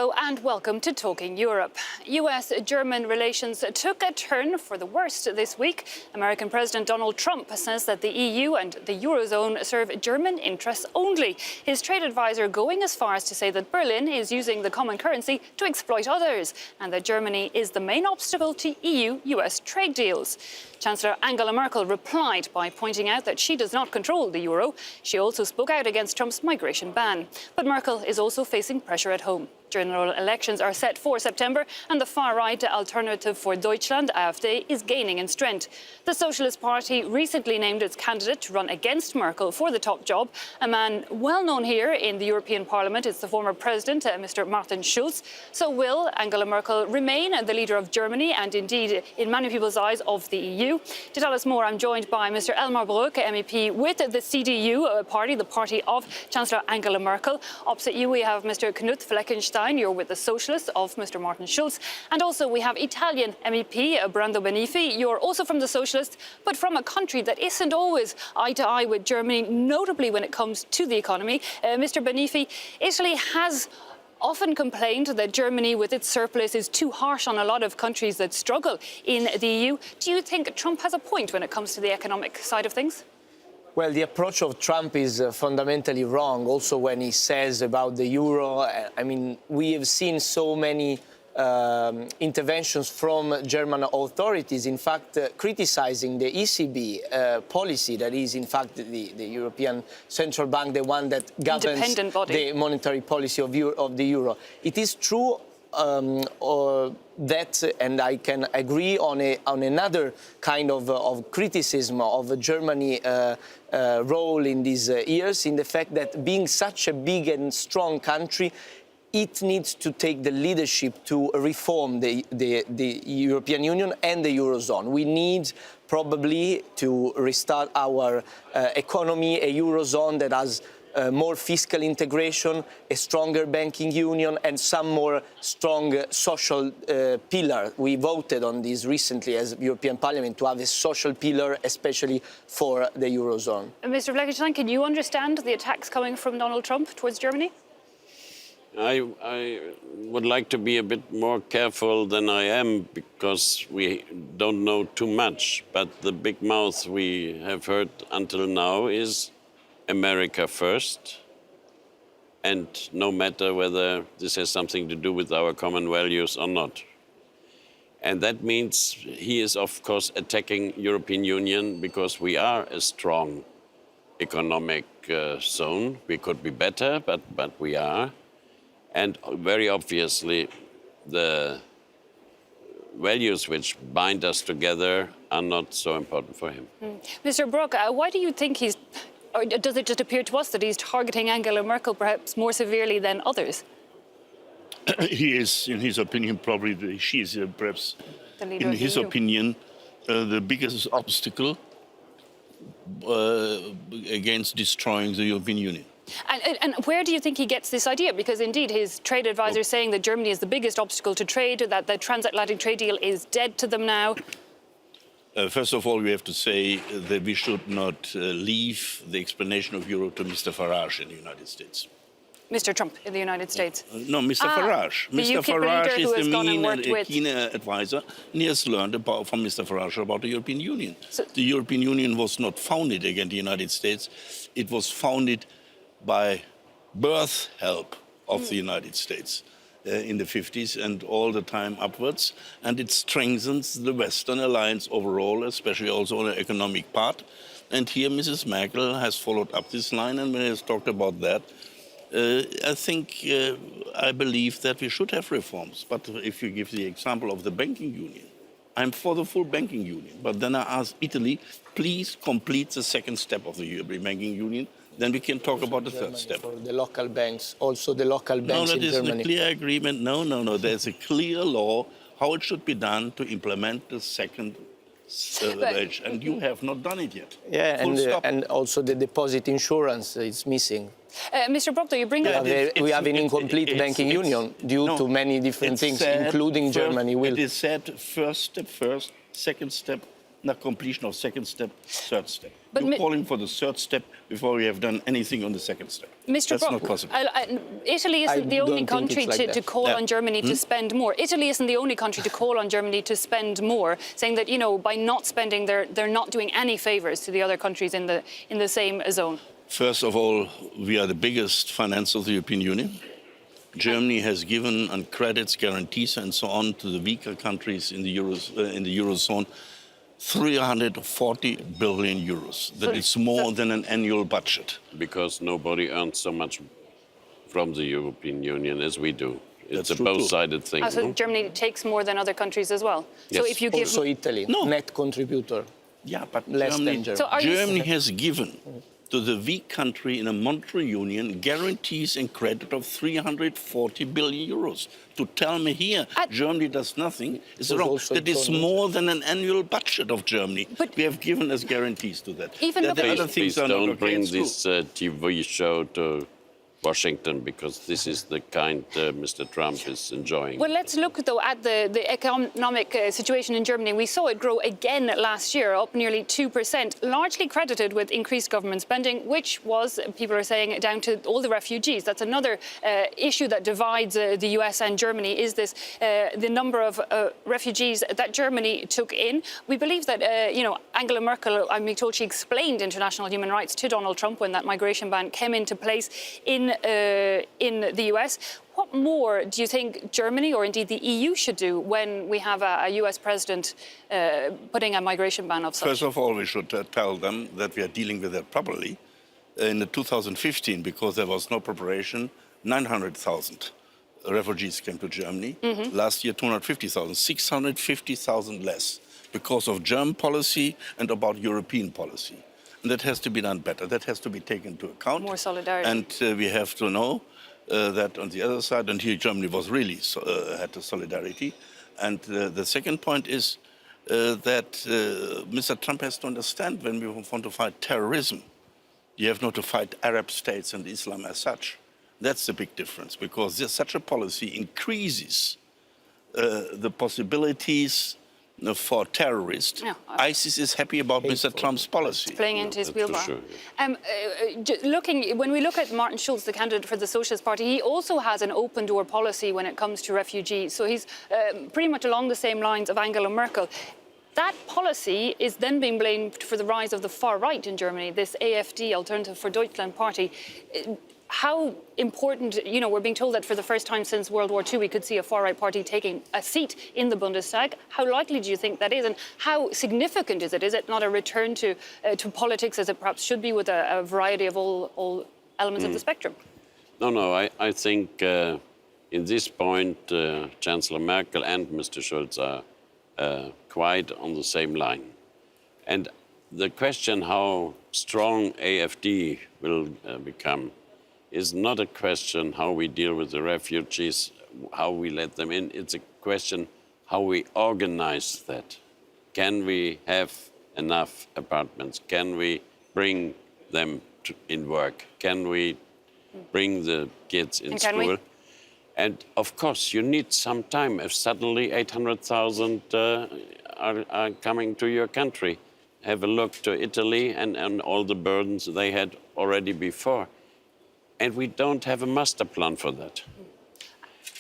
Hello and welcome to Talking Europe. US-German relations took a turn for the worst this week. American President Donald Trump says that the EU and the Eurozone serve German interests only. His trade advisor going as far as to say that Berlin is using the common currency to exploit others and that Germany is the main obstacle to EU-US trade deals. Chancellor Angela Merkel replied by pointing out that she does not control the euro. She also spoke out against Trump's migration ban. But Merkel is also facing pressure at home. General elections are set for September and the far-right Alternative for Deutschland, AfD, is gaining in strength. The Socialist Party recently named its candidate to run against Merkel for the top job. A man well known here in the European Parliament is the former president, Mr. Martin Schulz. So will Angela Merkel remain the leader of Germany and indeed, in many people's eyes, of the EU? To tell us more, I'm joined by Mr. Elmar Brok, MEP with the CDU party, the party of Chancellor Angela Merkel. Opposite you, we have Mr. Knut Fleckenstein. You're with the Socialists of Mr. Martin Schulz. And also we have Italian MEP Brando Benifi. You're also from the Socialists, but from a country that isn't always eye to eye with Germany, notably when it comes to the economy. Mr. Benifi, Italy has often complained that Germany, with its surplus, is too harsh on a lot of countries that struggle in the EU. Do you think Trump has a point when it comes to the economic side of things? Well, the approach of Trump is fundamentally wrong, also when he says about the euro. I mean, we have seen so many interventions from German authorities, in fact, criticizing the ECB policy, that is, in fact, the European Central Bank, the one that governs the monetary policy of the euro. It is true that, and I can agree on another kind of criticism of Germany role in these years, in the fact that being such a big and strong country, it needs to take the leadership to reform the European Union and the Eurozone. We need probably to restart our economy, a Eurozone that has more fiscal integration, a stronger banking union, and some more strong social pillar. We voted on this recently as European Parliament to have a social pillar, especially for the Eurozone. Mr. Fleckenstein, can you understand the attacks coming from Donald Trump towards Germany? I would like to be a bit more careful than I am because we don't know too much. But the big mouth we have heard until now is America first, and no matter whether this has something to do with our common values or not. And that means he is, of course, attacking European Union because we are a strong economic zone. We could be better, but we are. And very obviously, the values which bind us together are not so important for him. Mr. Brok, why do you think he's, or does it just appear to us that he's targeting Angela Merkel perhaps more severely than others? He is, in his opinion, probably she is perhaps, in his opinion, the biggest obstacle against destroying the European Union. And where do you think he gets this idea? Because indeed his trade advisor is saying that Germany is the biggest obstacle to trade, that the transatlantic trade deal is dead to them now. First of all, we have to say that we should not leave the explanation of euro to Mr. Farage in the United States. Mr. Trump in the United States? No, Mr. Farage. Mr. Farage is the keen advisor, and he has learned from Mr. Farage about the European Union. So, the European Union was not founded against the United States. It was founded by birth help of the United States in the 50s and all the time upwards. And it strengthens the Western alliance overall, especially also on the economic part. And here Mrs. Merkel has followed up this line, and when he has talked about that, I believe that we should have reforms. But if you give the example of the banking union, I'm for the full banking union. But then I ask Italy, please complete the second step of the European banking union. Then we can talk about the third step. For the local banks, also the local banks in Germany. No, that is a clear agreement. No. There's a clear law how it should be done to implement the second wage, and you have not done it yet. Yeah, and also the deposit insurance is missing. Mr. Brok, you bring up... We have an incomplete banking union due to many different things, including Germany. It is said first step first, second step, not completion of second step, third step. But you're calling for the third step before we have done anything on the second step. Mr. That's Brock, not possible. Italy isn't the only country to call on Germany to spend more. Italy isn't the only country to call on Germany to spend more, saying that, you know, by not spending, they're not doing any favours to the other countries in the same zone. First of all, we are the biggest financer of the European Union. Germany has given on credits, guarantees and so on to the weaker countries in the Eurozone 340 billion euros. That is more than an annual budget. Because nobody earns so much from the European Union as we do. It's That's a both-sided thing. So Germany takes more than other countries as well. Yes. So if you give Also Italy, net contributor. Yeah, but Less than Germany. So are you- Germany has given to the weak country in a monetary union guarantees and credit of 340 billion euros. To tell me here Germany does nothing is wrong. That is more than an annual budget of Germany. But we have given as guarantees to that. Even the other Please things are not don't okay, bring it's true. this TV show to Washington, because this is the kind Mr. Trump is enjoying. Well, let's look, though, at the economic situation in Germany. We saw it grow again last year, up nearly 2%, largely credited with increased government spending, which was, people are saying, down to all the refugees. That's another issue that divides the US and Germany, is this the number of refugees that Germany took in. We believe that, you know, Angela Merkel, I'm being told she explained international human rights to Donald Trump when that migration ban came into place in the US. What more do you think Germany or indeed the EU should do when we have a US president putting a migration ban of such? First of all, we should tell them that we are dealing with that properly. In 2015, because there was no preparation, 900,000 refugees came to Germany. Last year, 250,000, 650,000 less because of German policy and about European policy. And that has to be done better. That has to be taken into account. More solidarity. And we have to know that on the other side, and here Germany was really had the solidarity. And the second point is that Mr. Trump has to understand, when we want to fight terrorism, you have not to fight Arab states and Islam as such. That's the big difference, because such a policy increases the possibilities for terrorists. Yeah. ISIS is happy about Mr. Trump's policy. Playing into his wheelbarrow. Sure. When we look at Martin Schulz, the candidate for the Socialist Party, he also has an open-door policy when it comes to refugees. So he's pretty much along the same lines of Angela Merkel. That policy is then being blamed for the rise of the far right in Germany, this AfD, Alternative for Deutschland party. How important, you know, we're being told that for the first time since World War II, we could see a far-right party taking a seat in the Bundestag. How likely do you think that is? And how significant is it? Is it not a return to politics as it perhaps should be, with a variety of all elements of the spectrum? No, I think in this point, Chancellor Merkel and Mr. Schulz are quite on the same line. And the question how strong AfD will become is not a question how we deal with the refugees, how we let them in. It's a question how we organize that. Can we have enough apartments? Can we bring them in work? Can we bring the kids in school? And of course, you need some time. If suddenly 800,000 are coming to your country, have a look to Italy and all the burdens they had already before. And we don't have a master plan for that.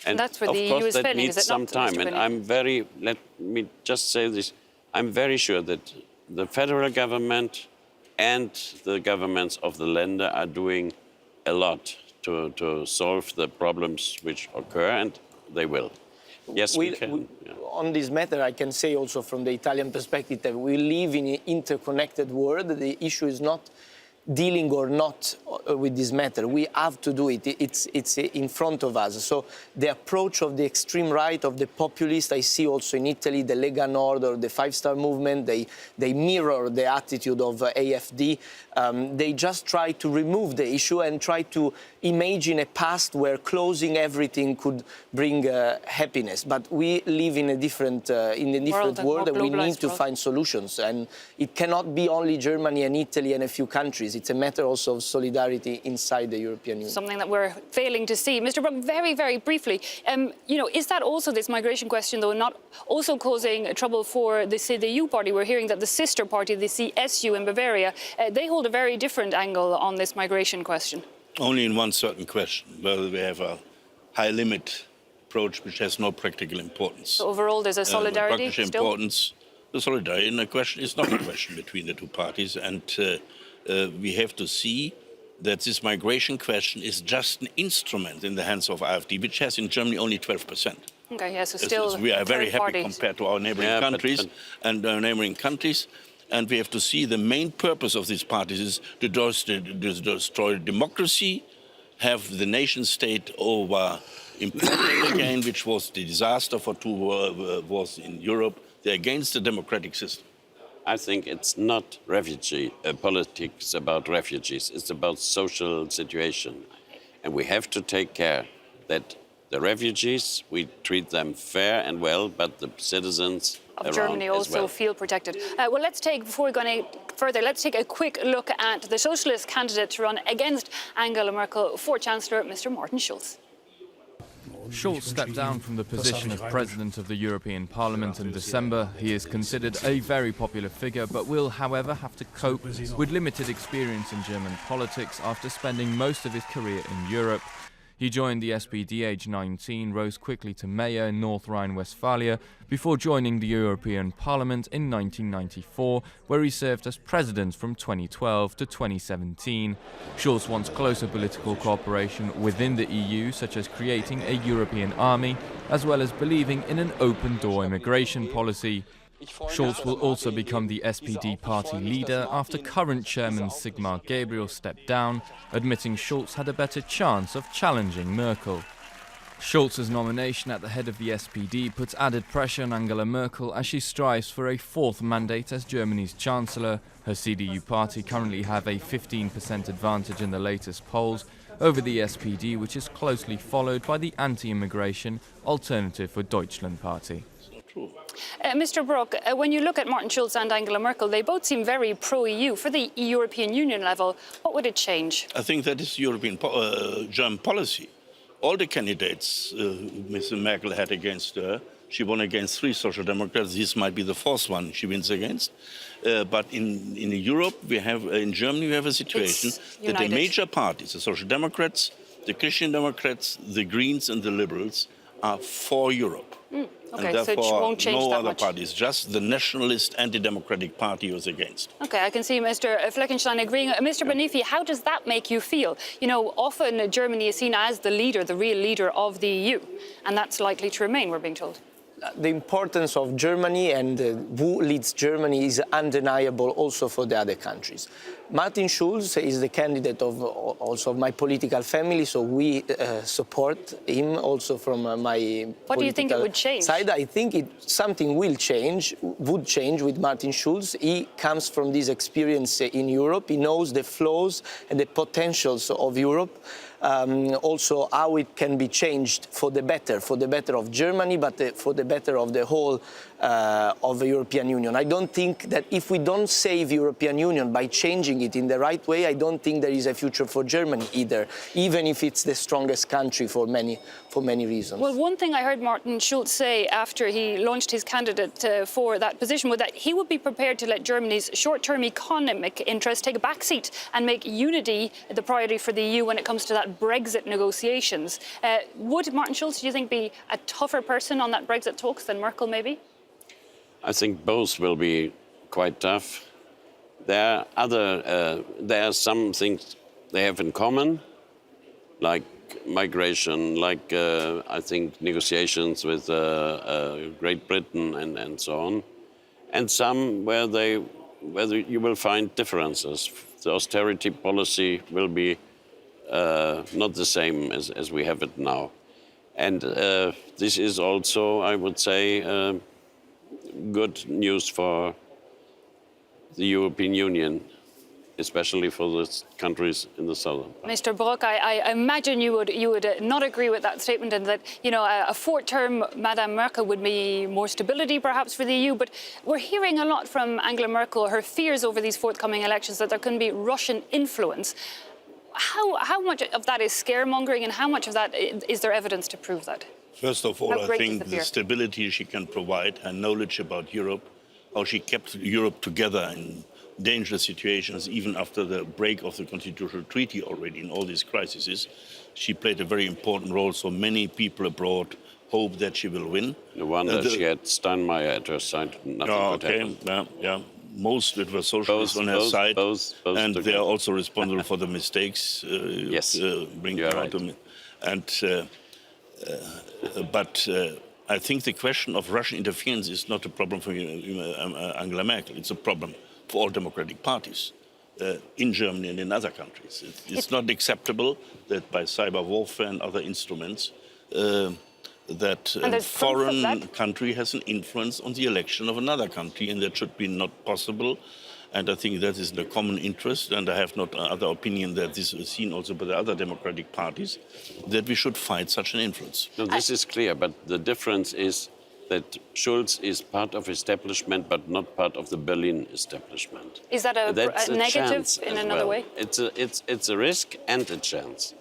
And that's where the of course, EU is that failing, needs is it some not, time. Mr. And let me just say this, I'm very sure that the federal government and the governments of the Länder are doing a lot to solve the problems which occur, and they will. Yes, we can. On this matter, I can say also from the Italian perspective that we live in an interconnected world. The issue is not dealing or not with this matter. We have to do it. It's in front of us. So the approach of the extreme right, of the populists, I see also in Italy, the Lega Nord or the Five-Star Movement, they mirror the attitude of AfD. They just try to remove the issue and try to imagine a past where closing everything could bring happiness. But we live in a different world and we need to find solutions. And it cannot be only Germany and Italy and a few countries. It's a matter also of solidarity inside the European Union. Something that we're failing to see. Mr. Brok, very, very briefly, is that also, this migration question, though, not also causing trouble for the CDU party? We're hearing that the sister party, the CSU in Bavaria, they hold a very different angle on this migration question. Only in one certain question, whether we have a high-limit approach which has no practical importance. So overall, there's a solidarity still? The solidarity in the question is not a question between the two parties, and we have to see that this migration question is just an instrument in the hands of AfD, which has in Germany only 12%. Okay, yes, so still we are very happy parties compared to our neighboring countries and our neighboring countries. And we have to see the main purpose of these parties is to destroy democracy, have the nation state over important again, which was the disaster for two wars in Europe. They're against the democratic system. I think it's not refugee politics about refugees. It's about social situation. And we have to take care that the refugees, we treat them fair and well, but the citizens of Germany also feel protected. Well, before we go any further, let's take a quick look at the socialist candidate to run against Angela Merkel for Chancellor, Mr. Martin Schulz. Schulz stepped down from the position of President of the European Parliament in December. He is considered a very popular figure, but will, however, have to cope with limited experience in German politics after spending most of his career in Europe. He joined the SPD aged 19, rose quickly to mayor in North Rhine-Westphalia before joining the European Parliament in 1994, where he served as president from 2012 to 2017. Schulz wants closer political cooperation within the EU, such as creating a European army, as well as believing in an open-door immigration policy. Schulz will also become the SPD party leader after current chairman Sigmar Gabriel stepped down, admitting Schulz had a better chance of challenging Merkel. Schulz's nomination at the head of the SPD puts added pressure on Angela Merkel as she strives for a fourth mandate as Germany's chancellor. Her CDU party currently have a 15% advantage in the latest polls over the SPD, which is closely followed by the anti-immigration Alternative for Deutschland party. Mr. Brok, when you look at Martin Schulz and Angela Merkel, they both seem very pro-EU. For the European Union level, what would it change? I think that is European German policy. All the candidates Mrs. Merkel had against her, she won against 3 Social Democrats. This might be the 4th one she wins against. But in Europe, in Germany, we have a situation that the major parties, the Social Democrats, the Christian Democrats, the Greens and the Liberals, are for Europe. Okay, and therefore, so it won't change no that other much. parties, just the nationalist anti-democratic party was against. Okay, I can see Mr. Fleckenstein agreeing. Mr. Bonifi, how does that make you feel? You know, often Germany is seen as the leader, the real leader of the EU, and that's likely to remain, we're being told. The importance of Germany and who leads Germany is undeniable also for the other countries. Martin Schulz is the candidate of also of my political family, so we support him also from my What do you think it would change? Side. I think something would change with Martin Schulz. He comes from this experience in Europe. He knows the flaws and the potentials of Europe. Also how it can be changed for the better of Germany, but for the better of the whole of the European Union. I don't think that if we don't save European Union by changing it in the right way, I don't think there is a future for Germany either, even if it's the strongest country for many reasons. Well, one thing I heard Martin Schulz say after he launched his candidate for that position was that he would be prepared to let Germany's short-term economic interests take a backseat and make unity the priority for the EU when it comes to that Brexit negotiations. Would Martin Schulz, do you think, be a tougher person on that Brexit talks than Merkel, maybe? I think both will be quite tough. There are some things they have in common, like migration, like I think negotiations with Great Britain and so on, and some where you will find differences. The austerity policy will be not the same as we have it now. And this is also, I would say, good news for the European Union. especially for the countries in the southern part. Mr. Brok, I imagine you would not agree with that statement, and that a fourth term Madame Merkel would be more stability perhaps for the EU. But we're hearing a lot from Angela Merkel, her fears over these forthcoming elections, that there can be Russian influence. How much of that is scaremongering, and how much of that is there evidence to prove that? First of all, I think the stability she can provide, her knowledge about Europe, how she kept Europe together in dangerous situations, even after the break of the constitutional treaty already in all these crises. She played a very important role, so many people abroad hope that she will win. No wonder she had Steinmeier at her side. Nothing could happen. Yeah. Most it was socialists on her side, and they are also responsible for the mistakes. Yes, bring right. But I think the question of Russian interference is not a problem for Angela Merkel. It's a problem for all democratic parties in Germany and in other countries. It's not acceptable that by cyber warfare and other instruments that a foreign country has an influence on the election of another country, and that should be not possible. And I think that is in the common interest, and I have not other opinion that this is seen also by the other democratic parties, that we should fight such an influence. No, this is clear, but the difference is that Schulz is part of establishment, but not part of the Berlin establishment. Is that a negative in another way? It's a risk and a chance,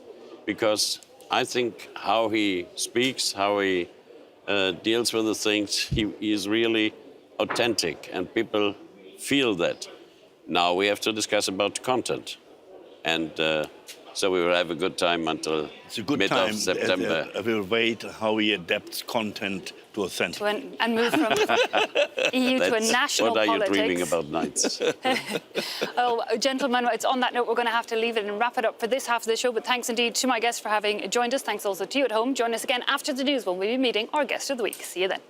because I think how he speaks, how he deals with the things, he is really authentic, and people feel that. Now we have to discuss about content, and so we will have a good time until mid of September. I will wait how he adapts content to authentic. And move from EU to a national politics. What are you dreaming about, Nights? Well, gentlemen, it's on that note we're going to have to leave it and wrap it up for this half of the show. But thanks indeed to my guests for having joined us. Thanks also to you at home. Join us again after the news when we'll be meeting our guest of the week. See you then.